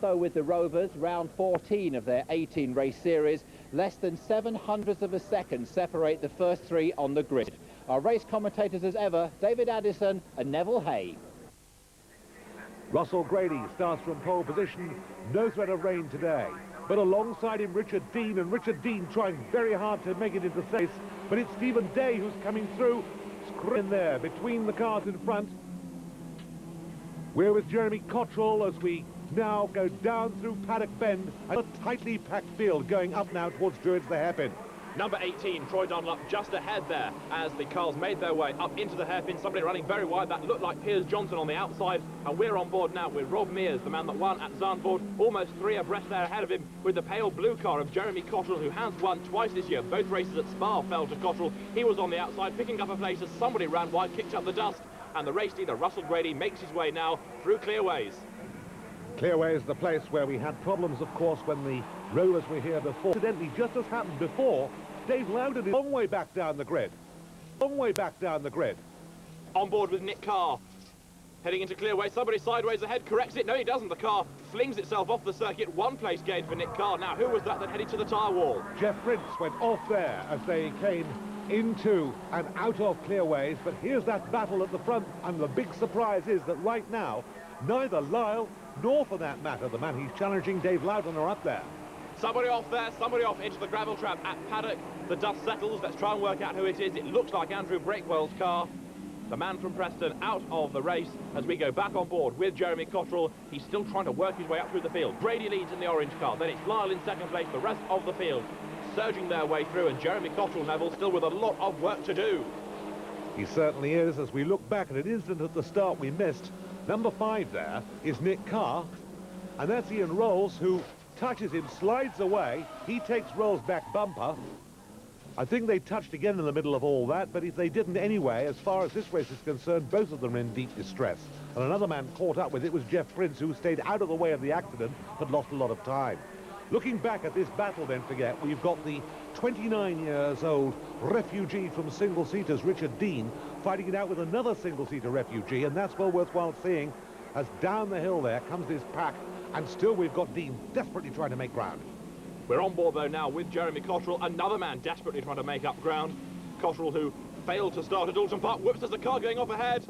Though with the Rovers, round 14 of their 18 race series, less than 7/100 of a second separate the first three on the grid. Our race commentators as ever, David Addison and Neville Hay. Russell Grady starts from pole position, no threat of rain today. But alongside him, Richard Dean, and Richard Dean trying very hard to make it into the race. But it's Stephen Day who's coming through, in there between the cars in front. We're with Jeremy Cottrell as we now go down through Paddock Bend, and a tightly packed field going up now towards Druids the hairpin. Number 18, Troy Dunlop, just ahead there as the cars made their way up into the hairpin. Somebody running very wide. That looked like Piers Johnson on the outside. And we're on board now with Rob Mears, the man that won at Zandvoort. Almost 3 abreast there ahead of him with the pale blue car of Jeremy Cottrell, who has won twice this year. Both races at Spa fell to Cottrell. He was on the outside, picking up a place as somebody ran wide, kicked up the dust. And the race leader, Russell Grady, makes his way now through Clearways. Clearway is the place where we had problems, of course, when the Rovers were here before. Incidentally, just as happened before, Dave Loudon is a long way back down the grid. Long way back down the grid. On board with Nick Carr. Heading into Clearway, somebody sideways ahead, corrects it. No, he doesn't. The car flings itself off the circuit. 1 place gain for Nick Carr. Now, who was that headed to the tyre wall? Jeff Prince went off there as they came into and out of Clearways. But here's that battle at the front, and the big surprise is that right now, neither Lyle nor, for that matter, the man he's challenging, Dave Loudon, are up there. Somebody off there, somebody off into the gravel trap at Paddock. The dust settles. Let's try and work out who it is. It looks like Andrew Breakwell's car. The man from Preston out of the race as we go back on board with Jeremy Cottrell. He's still trying to work his way up through the field. Grady leads in the orange car. Then it's Lyle in second place. The rest of the field surging their way through, and Jeremy Cottrell, Neville, still with a lot of work to do. He certainly is. As we look back at an incident at the start we missed, number 5 there is Nick Carr, and that's Ian Rolls, who touches him, slides away. He takes Rolls' back bumper. I think they touched again in the middle of all that, but if they didn't anyway, as far as this race is concerned, both of them are in deep distress. And another man caught up with it was Jeff Prince, who stayed out of the way of the accident, but lost a lot of time. Looking back at this battle, don't forget, we've got the 29-years-old refugee from single-seaters, Richard Dean, fighting it out with another single-seater refugee, and that's well worthwhile seeing, as down the hill there comes this pack, and still we've got Dean desperately trying to make ground. We're on board, though, now with Jeremy Cottrell, another man desperately trying to make up ground. Cottrell, who failed to start at Alton Park. Whoops, there's a car going off ahead.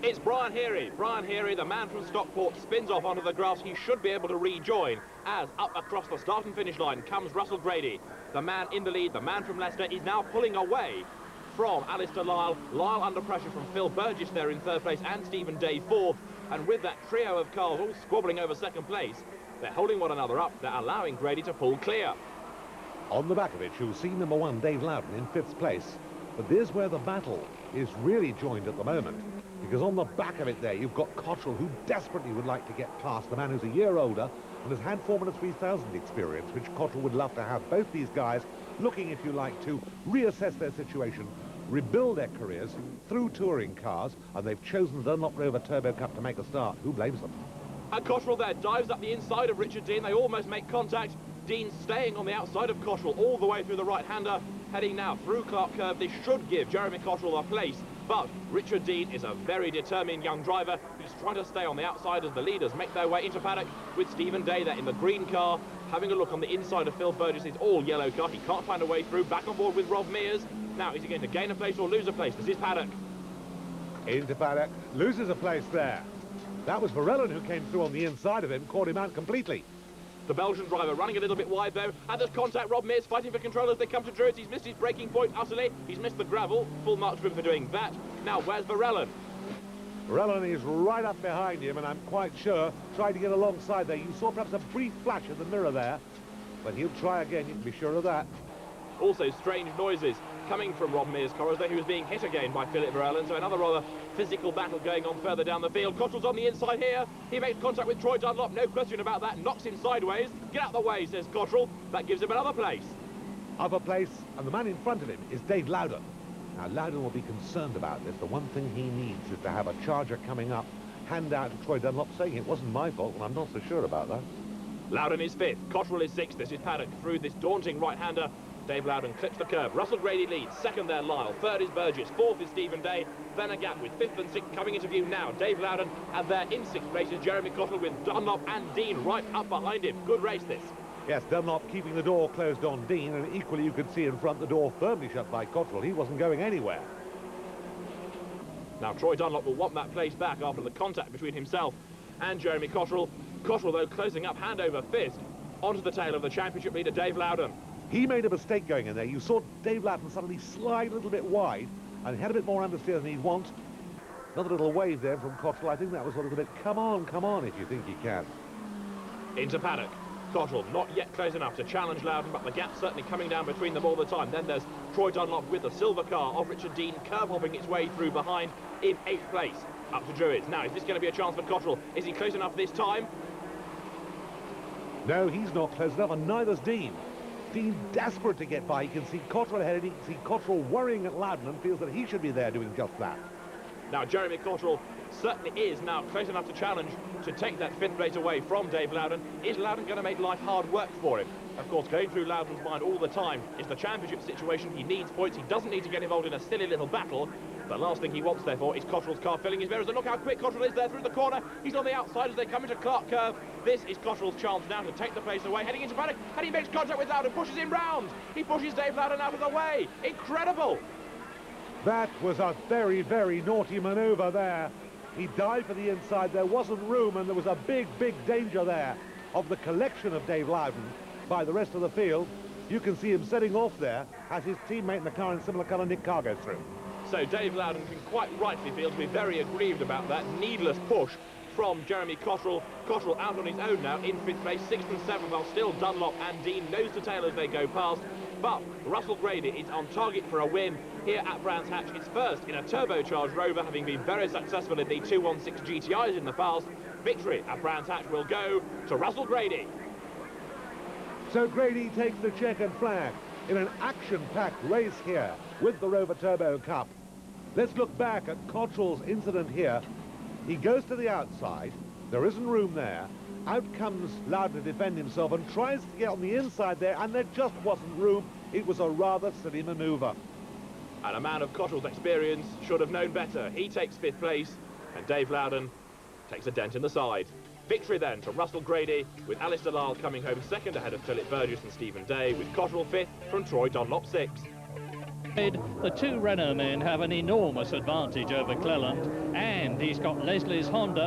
It's Brian Heary. Brian Heary, the man from Stockport, spins off onto the grass. He should be able to rejoin as up across the start and finish line comes Russell Grady. The man in the lead, the man from Leicester, is now pulling away from Alistair Lyle. Lyle under pressure from Phil Burgess there in 3rd place and Stephen Day 4th. And with that trio of cars all squabbling over 2nd place, they're holding one another up. They're allowing Grady to pull clear. On the back of it, you'll see number 1, Dave Loudon, in 5th place. But there's where the battle is really joined at the moment, because on the back of it there, you've got Cottrell, who desperately would like to get past the man who's a year older and has had Formula 3000 experience, which Cottrell would love to have. Both these guys looking, if you like, to reassess their situation, rebuild their careers through touring cars, and they've chosen the Dunlop Rover Turbo Cup to make a start. Who blames them? And Cottrell there dives up the inside of Richard Dean. They almost make contact. Dean staying on the outside of Cottrell all the way through the right-hander, heading now through Clark Curve. This should give Jeremy Cottrell a place, but Richard Dean is a very determined young driver. He's trying to stay on the outside as the leaders make their way into paddock with Stephen Day there in the green car, having a look on the inside of Phil Burgess' all-yellow car. He can't find a way through. Back on board with Rob Mears. Now, is he going to gain a place or lose a place? This is paddock. Into paddock, loses a place there. That was Varellen who came through on the inside of him, caught him out completely. The Belgian driver running a little bit wide, though, and there's contact. Rob Mears fighting for control as they come to Druids. He's missed his braking point utterly. He's missed the gravel. Full marks for him for doing that. Now, where's Varellen? Varellen is right up behind him, and I'm quite sure trying to get alongside there. You saw perhaps a brief flash in the mirror there, but he'll try again, you can be sure of that. Also, strange noises coming from Rob Mears' car as though he was being hit again by Philip Varellen, so another rather physical battle going on further down the field. Cottrell's on the inside here. He makes contact with Troy Dunlop, no question about that. Knocks him sideways. Get out the way, says Cottrell. That gives him another place. Other place, and the man in front of him is Dave Loudon. Now, Loudon will be concerned about this. The one thing he needs is to have a charger coming up, hand out to Troy Dunlop, saying it wasn't my fault, and I'm not so sure about that. Loudon is 5th. Cottrell is 6th. This is paddock through this daunting right-hander. Dave Loudon clips the curve. Russell Grady leads. Second there, Lyle. Third is Burgess. Fourth is Stephen Day. Then a gap with fifth and sixth coming into view now. Dave Loudon, and there in sixth place is Jeremy Cottrell with Dunlop and Dean right up behind him. Good race this. Yes, Dunlop keeping the door closed on Dean, and equally you could see in front the door firmly shut by Cottrell. He wasn't going anywhere. Now Troy Dunlop will want that place back after the contact between himself and Jeremy Cottrell. Cottrell, though, closing up hand over fist onto the tail of the championship leader, Dave Loudon. He made a mistake going in there. You saw Dave Loudon suddenly slide a little bit wide, and he had a bit more understeer than he'd want. Another little wave there from Cottrell. I think that was a little bit, come on, if you think you can. Into paddock. Cottrell not yet close enough to challenge Loudon, but the gap's certainly coming down between them all the time. Then there's Troy Dunlop with the silver car of Richard Dean, curve-hopping its way through behind in 8th place. Up to Druids. Now, is this going to be a chance for Cottrell? Is he close enough this time? No, he's not close enough, and neither's Dean. Dean desperate to get by. He can see Cottrell ahead, and he can see Cottrell worrying at Loudon and feels that he should be there doing just that. Now, Jeremy Cottrell certainly is now close enough to challenge to take that 5th place away from Dave Loudon. Is Loudon going to make life hard work for him? Of course, going through Loudon's mind all the time is the championship situation. He needs points. He doesn't need to get involved in a silly little battle. The last thing he wants, therefore, is Cottrell's car filling his mirrors. And look how quick Cottrell is there through the corner. He's on the outside as they come into Clark Curve. This is Cottrell's chance now to take the place away, heading into paddock, and he makes contact with Loudon, pushes him round. He pushes Dave Loudon out of the way. Incredible! That was a very, very naughty manoeuvre there. He dived for the inside. There wasn't room, and there was a big, big danger there of the collection of Dave Loudon by the rest of the field. You can see him setting off there as his teammate in the car in similar colour, Nick Carr, goes through. So Dave Loudon can quite rightly feel to be very aggrieved about that needless push from Jeremy Cottrell. Cottrell out on his own now in 5th place, 6th and 7th, while still Dunlop and Dean nose to tail as they go past. But Russell Grady is on target for a win here at Brands Hatch. It's first in a turbocharged Rover, having been very successful in the 216 GTIs in the past. Victory at Brands Hatch will go to Russell Grady. So Grady takes the checkered flag in an action-packed race here with the Rover Turbo Cup. Let's look back at Cottrell's incident here. He goes to the outside. There isn't room there. Out comes Loudon to defend himself and tries to get on the inside there, and there just wasn't room. It was a rather silly manoeuvre. And a man of Cottrell's experience should have known better. He takes 5th place, and Dave Loudon takes a dent in the side. Victory then to Russell Grady, with Alistair Lyle coming home 2nd ahead of Philip Burgess and Stephen Day, with Cottrell 5th from Troy Dunlop 6th. The two Renault men have an enormous advantage over Cleland, and he's got Leslie's Honda